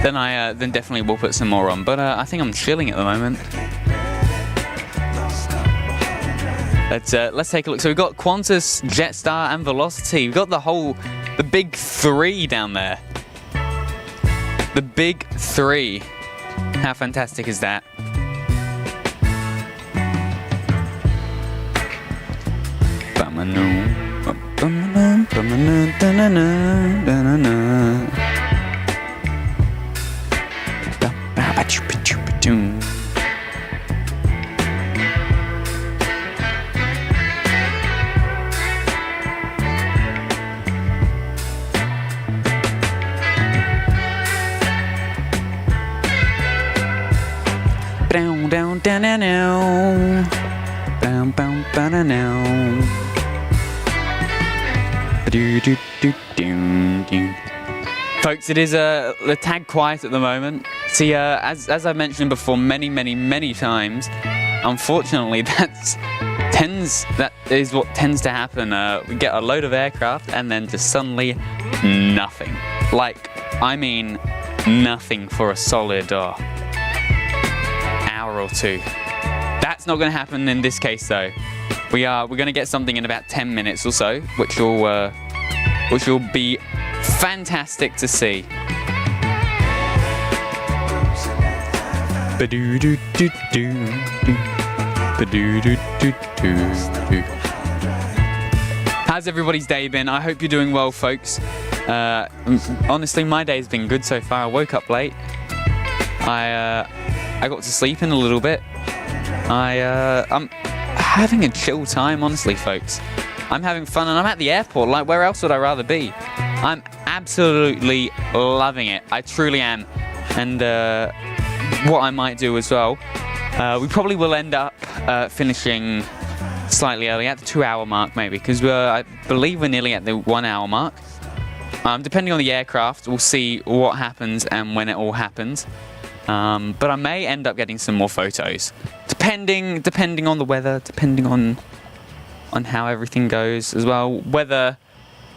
then definitely we'll put some more on. But I think I'm chilling at the moment. Let's take a look. So we've got Qantas, Jetstar, and Velocity. We've got the big three down there. The big three. How fantastic is that? Folks, it is a tad quiet at the moment. See, as I've mentioned before many times, unfortunately that is what tends to happen. We get a load of aircraft and then just suddenly nothing. Like, I mean nothing for a solid hour or two. That's not going to happen in this case though. We're going to get something in about 10 minutes or so, which will be fantastic to see. How's everybody's day been? I hope you're doing well, folks. Honestly, my day's been good so far. I woke up late. I got to sleep in a little bit. I'm having a chill time, honestly, folks. I'm having fun, and I'm at the airport. Like, where else would I rather be? I'm absolutely loving it. I truly am. And what I might do as well, we probably will end up finishing slightly early, at the 2-hour mark maybe, because I believe we're nearly at the 1-hour mark. Depending on the aircraft, we'll see what happens and when it all happens. But I may end up getting some more photos, depending on the weather, depending on how everything goes as well. Weather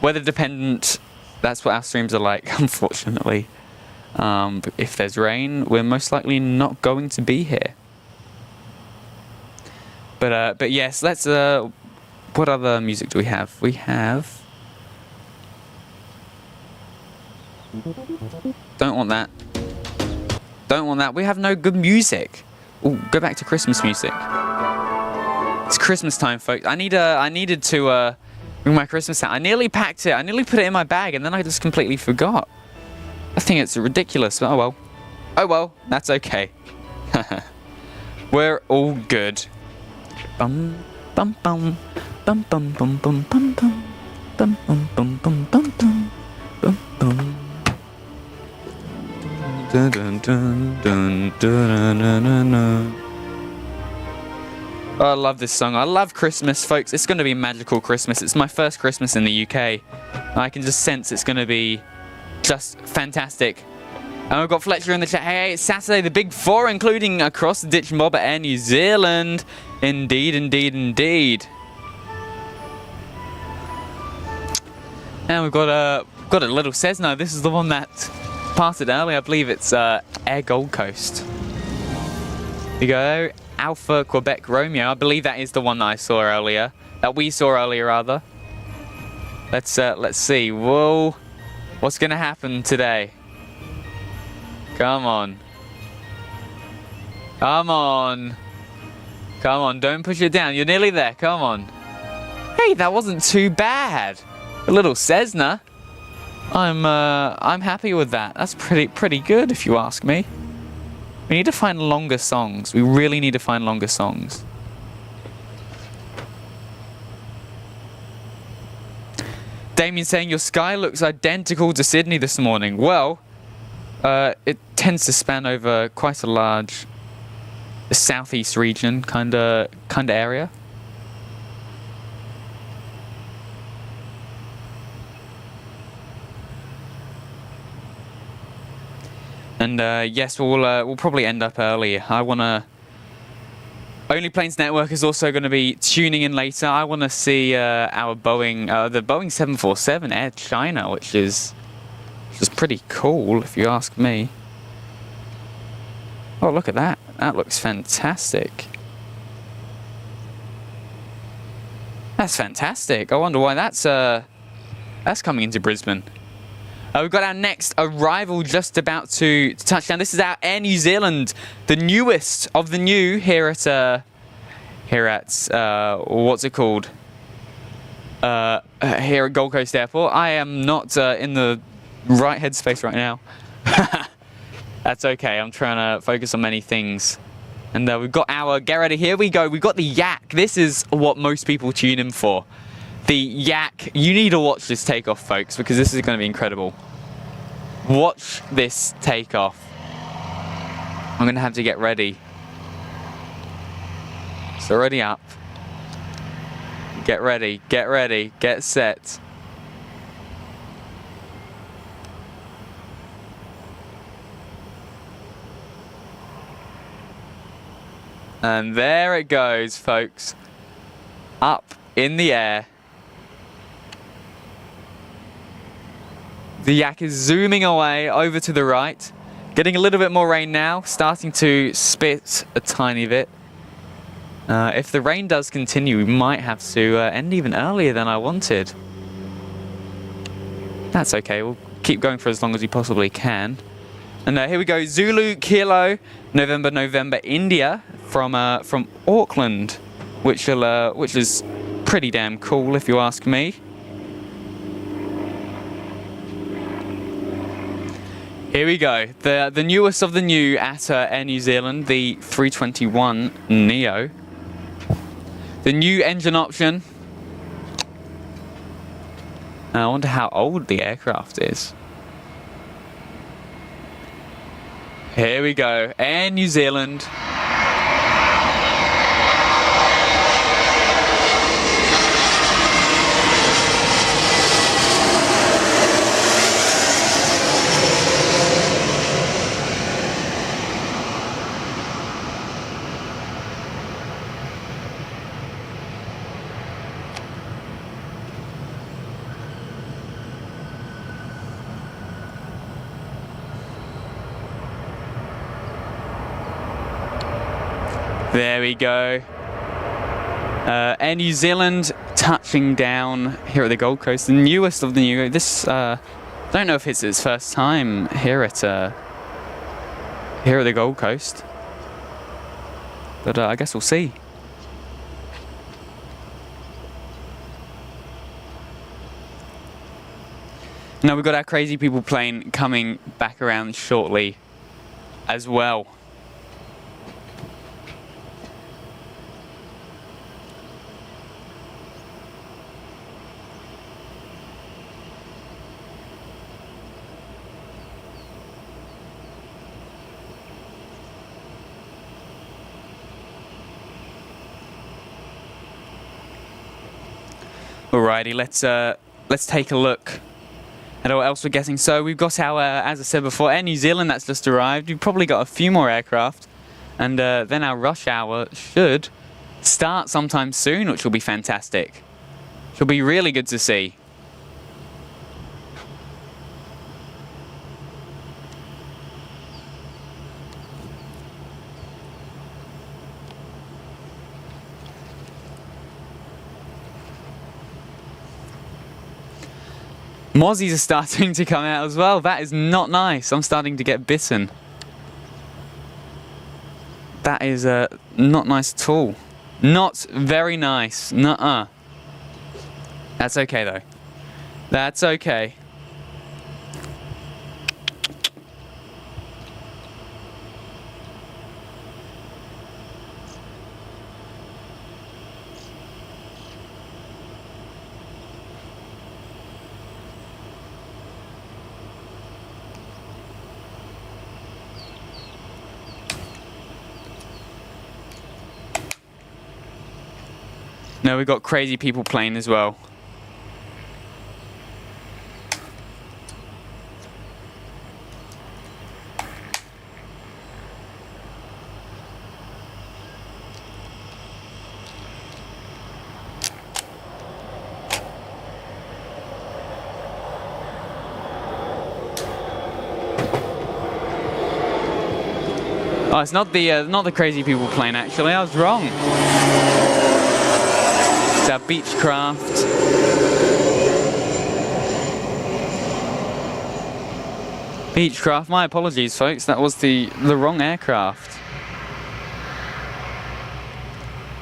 dependent. That's what our streams are like, unfortunately. If there's rain, we're most likely not going to be here. But yes, let's. What other music do we have? We have. Don't want that. Don't want that. We have no good music. Ooh, go back to Christmas music. It's Christmas time, folks. I needed to bring my Christmas hat. I nearly packed it. I nearly put it in my bag, and then I just completely forgot. I think it's ridiculous. But oh well. Oh well. That's okay. We're all good. Bum bum bum bum bum bum bum bum bum bum bum bum bum bum bum bum. Dun, dun, dun, dun, dun, dun, dun, dun. Oh, I love this song. I love Christmas, folks. It's going to be a magical Christmas. It's my first Christmas in the UK. I can just sense it's going to be just fantastic. And we've got Fletcher in the chat. Hey, it's Saturday, the Big Four, including Across the Ditch Mob at Air New Zealand. Indeed, indeed, indeed. And we've got a little Cessna. This is the one that parted earlier. I believe it's Air Gold Coast. There you go. Alpha Quebec Romeo. I believe that is the one that I saw earlier. That we saw earlier, rather. Let's see. Whoa. What's gonna happen today? Come on. Come on. Come on. Don't push it down. You're nearly there. Come on. Hey, that wasn't too bad. A little Cessna. I'm happy with that. That's pretty good, if you ask me. We need to find longer songs. We really need to find longer songs. Damien saying your sky looks identical to Sydney this morning. Well, it tends to span over quite a large southeast region kind of area. And yes, we'll probably end up early. I wanna. Only Planes Network is also going to be tuning in later. I want to see our Boeing, the Boeing 747 Air China, which is pretty cool if you ask me. Oh, look at that. That looks fantastic. That's fantastic. I wonder why that's coming into Brisbane. We've got our next arrival just about to touch down. This is our Air New Zealand, the newest of the new here at what's it called? Here at Gold Coast Airport. I am not in the right headspace right now. That's okay. I'm trying to focus on many things. And we've got our, get ready, here we go. We've got the yak. This is what most people tune in for. The yak. You need to watch this takeoff, folks, because this is going to be incredible. Watch this takeoff. I'm going to have to get ready. It's already up. Get ready, get ready, get set. And there it goes, folks. Up in the air. The yak is zooming away over to the right. Getting a little bit more rain now, starting to spit a tiny bit. If the rain does continue, we might have to end even earlier than I wanted. That's okay, we'll keep going for as long as we possibly can. And here we go, Zulu Kilo, November, India, from Auckland, which is pretty damn cool if you ask me. Here we go, the newest of the new at Air New Zealand, the 321 Neo. The new engine option. I wonder how old the aircraft is. Here we go, Air New Zealand. There we go. Air New Zealand touching down here at the Gold Coast, the newest of the new. This don't know if it's its first time here at the Gold Coast, but I guess we'll see. Now we've got our Crazy People plane coming back around shortly as well. Alrighty, let's take a look at what else we're getting. So we've got our, as I said before, Air New Zealand that's just arrived. We've probably got a few more aircraft, and then our rush hour should start sometime soon, which will be fantastic. It'll be really good to see. Mozzies are starting to come out as well. That is not nice. I'm starting to get bitten. That is not nice at all. Not very nice. Nuh-uh. That's okay though. That's okay. No, we've got Crazy People plane as well. Oh, it's not the crazy people plane, actually. I was wrong. It's our Beechcraft. Beechcraft, my apologies, folks. That was the wrong aircraft.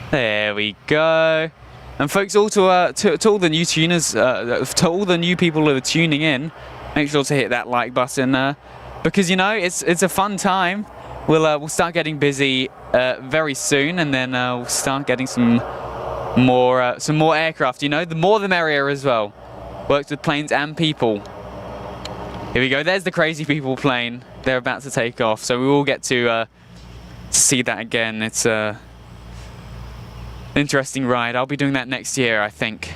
There we go. And folks, all to all the new tuners, to all the new people who are tuning in, make sure to hit that like button because you know it's a fun time. We'll start getting busy very soon, and then we'll start getting some more aircraft. You know, the more the merrier as well. Works with planes and people. Here we go. There's the crazy people plane. They're about to take off, so we will get to see that again. It's interesting ride. I'll be doing that next year, I think.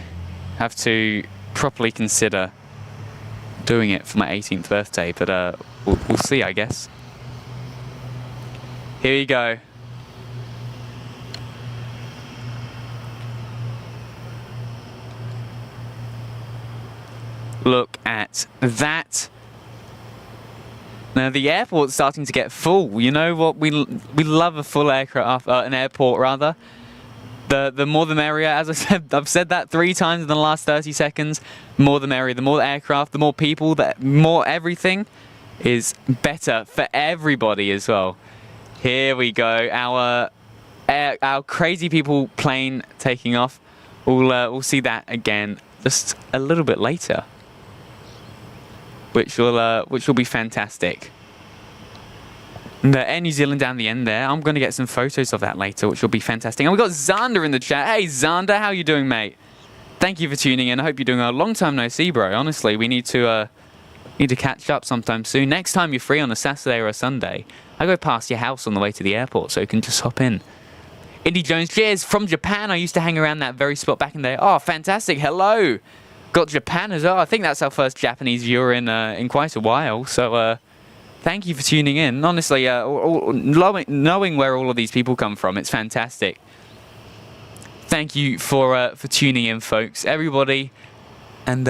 Have to properly consider doing it for my 18th birthday, but we'll see, I guess. Here you go. Look at that. Now the airport's starting to get full. You know what? We love a full aircraft, an airport rather. The more the merrier, as I said. I've said that 3 times in the last 30 seconds. The more the merrier. The more the aircraft, the more people, the more everything is better for everybody as well. Here we go. Our crazy people plane taking off. We'll see that again just a little bit later, which will be fantastic. The Air New Zealand down the end there. I'm going to get some photos of that later, which will be fantastic. And we've got Xander in the chat. Hey, Xander, how you doing, mate? Thank you for tuning in. I hope you're doing a long time no see, bro. Honestly, we need to catch up sometime soon. Next time you're free on a Saturday or a Sunday, I go past your house on the way to the airport, so you can just hop in. Indy Jones, cheers from Japan. I used to hang around that very spot back in the day. Oh, fantastic. Hello. Got Japan as well. I think that's our first Japanese viewer in quite a while. So, thank you for tuning in. Honestly, knowing where all of these people come from, it's fantastic. Thank you for tuning in, folks. Everybody. And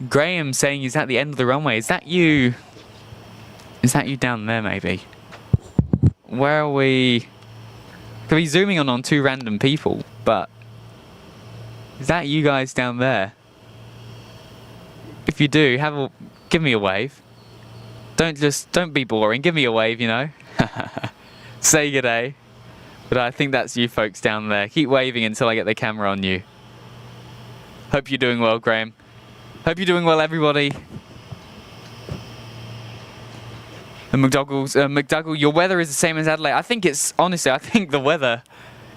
Graham saying he's at the end of the runway. Is that you? Is that you down there, maybe? Where are we? Could be zooming on 2 random people, but is that you guys down there? If you do, give me a wave. Don't be boring. Give me a wave, you know. Say good day. But I think that's you folks down there. Keep waving until I get the camera on you. Hope you're doing well, Graham. Hope you're doing well, everybody. And McDougall, your weather is the same as Adelaide. I think the weather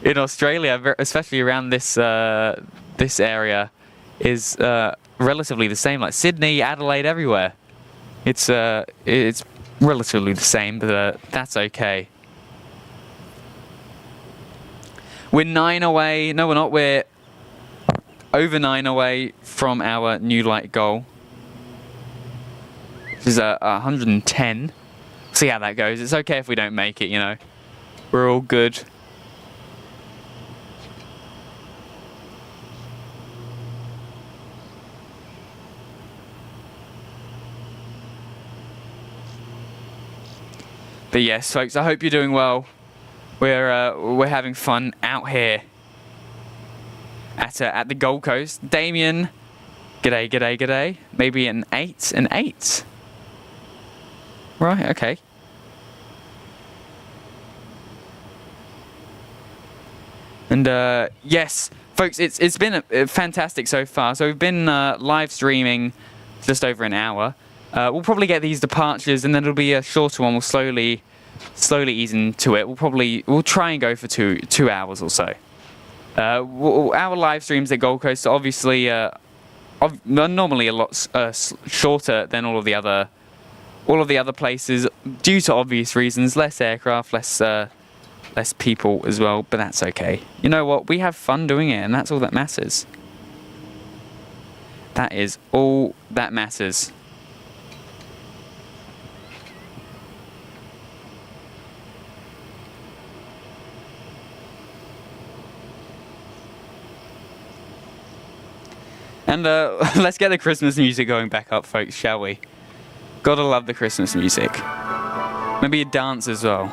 in Australia, especially around this area, is relatively the same. Like Sydney, Adelaide, everywhere. It's relatively the same, but that's okay. We're 9 away. No, we're not. We're over 9 away from our new light goal, which is 110. See how that goes. It's okay if we don't make it, you know. We're all good. But yes, folks, I hope you're doing well. We're having fun out here at the Gold Coast. Damien, g'day. Maybe an 8. Right, okay. And yes, folks, it's been fantastic so far. So we've been live streaming just over an hour. We'll probably get these departures, and then it'll be a shorter one. We'll slowly ease into it. We'll try and go for two hours or so. Our live streams at Gold Coast are obviously normally a lot shorter than all of the other places, due to obvious reasons. Less aircraft, less people as well, but that's okay. You know what? We have fun doing it, and that's all that matters. That is all that matters. And let's get the Christmas music going back up, folks, shall we? Gotta love the Christmas music. Maybe a dance as well.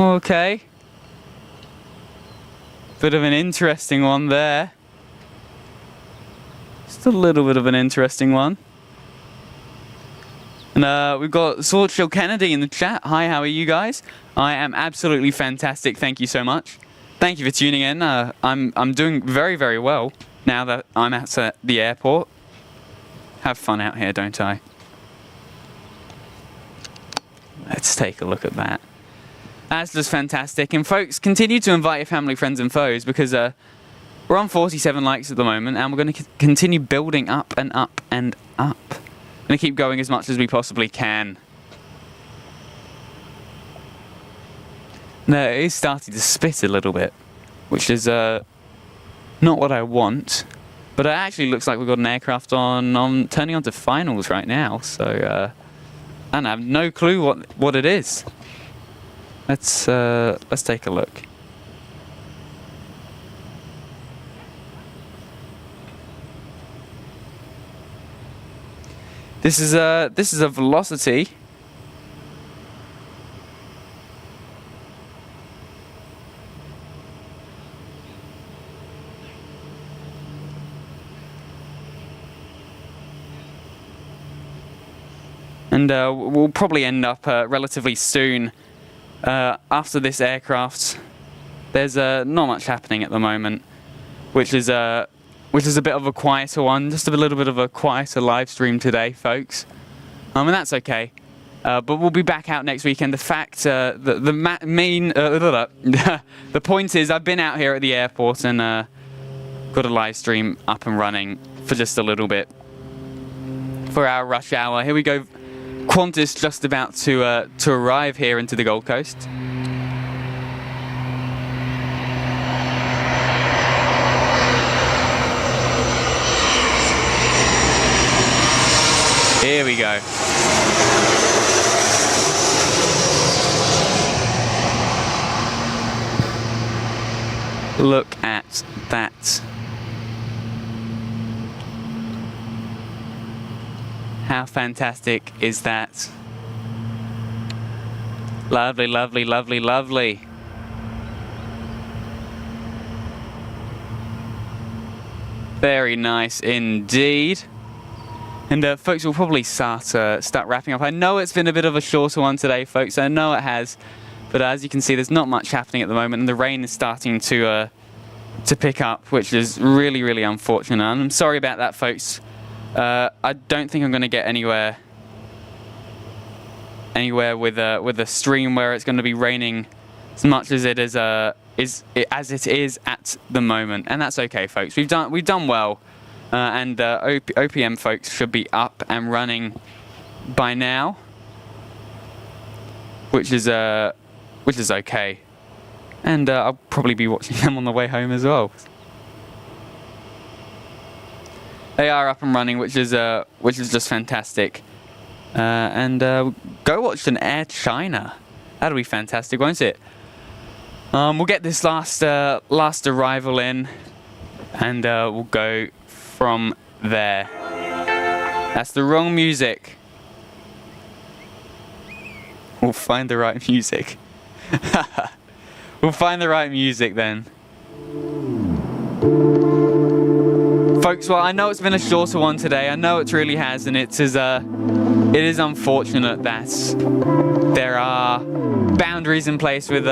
Okay. Bit of an interesting one there. Just a little bit of an interesting one. And we've got Swordchill Kennedy in the chat. Hi, how are you guys? I am absolutely fantastic. Thank you so much. Thank you for tuning in. I'm doing very, very well now that I'm at the airport. Have fun out here, don't I? Let's take a look at that. That's just fantastic. And folks, continue to invite your family, friends, and foes because we're on 47 likes at the moment, and we're going to continue building up and up and up. Going to keep going as much as we possibly can. No, it is starting to spit a little bit, which is not what I want. But it actually looks like we've got an aircraft on turning on to finals right now. So and I have no clue what it is. Let's take a look. This is a velocity. And we'll probably end up relatively soon after this aircraft. There's not much happening at the moment, which is a bit of a quieter one, just a little bit of a quieter live stream today, folks. And that's okay. But we'll be back out next weekend. The fact, the point is, I've been out here at the airport and got a live stream up and running for just a little bit for our rush hour. Here we go. Qantas just about to arrive here into the Gold Coast. Here we go. Look at that. How fantastic is that? Lovely, lovely, lovely, lovely. Very nice indeed. And folks, we'll probably start wrapping up. I know it's been a bit of a shorter one today, folks. I know it has, but as you can see, there's not much happening at the moment, and the rain is starting to pick up, which is really, really unfortunate. And I'm sorry about that, folks. I don't think I'm going to get anywhere with a stream where it's going to be raining as much as it is as it is at the moment, and that's okay, folks. We've done well, and OPM folks should be up and running by now, which is okay, and I'll probably be watching them on the way home as well. They are up and running, which is just fantastic. And go watch an Air China. That'll be fantastic, won't it? We'll get this last arrival in, and we'll go from there. That's the wrong music. We'll find the right music. We'll find the right music then. Folks, well, I know it's been a shorter one today. I know it really has, and it is unfortunate that there are boundaries in place with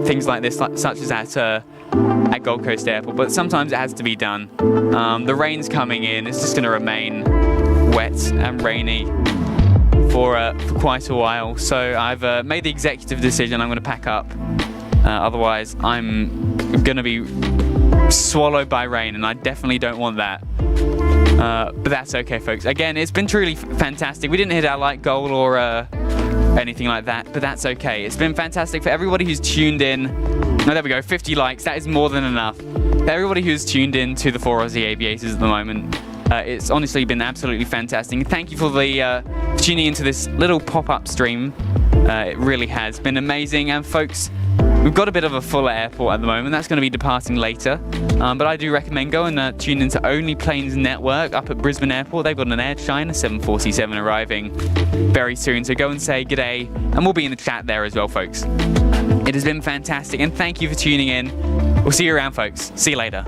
things like this, such as at Gold Coast Airport. But sometimes it has to be done. The rain's coming in. It's just going to remain wet and rainy for quite a while. So I've made the executive decision. I'm going to pack up. Otherwise, I'm going to be swallowed by rain, and I definitely don't want that. But that's okay, folks. Again, it's been truly fantastic. We didn't hit our like goal or anything like that, but that's okay. It's been fantastic for everybody who's tuned in. Oh, there we go, 50 likes. That is more than enough. For everybody who's tuned in to the 4 Aussie Aviators at the moment, it's honestly been absolutely fantastic. Thank you for the tuning into this little pop-up stream. It really has been amazing. And folks, we've got a bit of a fuller airport at the moment. That's going to be departing later. But I do recommend go and tune into Only Planes Network up at Brisbane Airport. They've got an Air China 747 arriving very soon. So go and say g'day, and we'll be in the chat there as well, folks. It has been fantastic, and thank you for tuning in. We'll see you around, folks. See you later.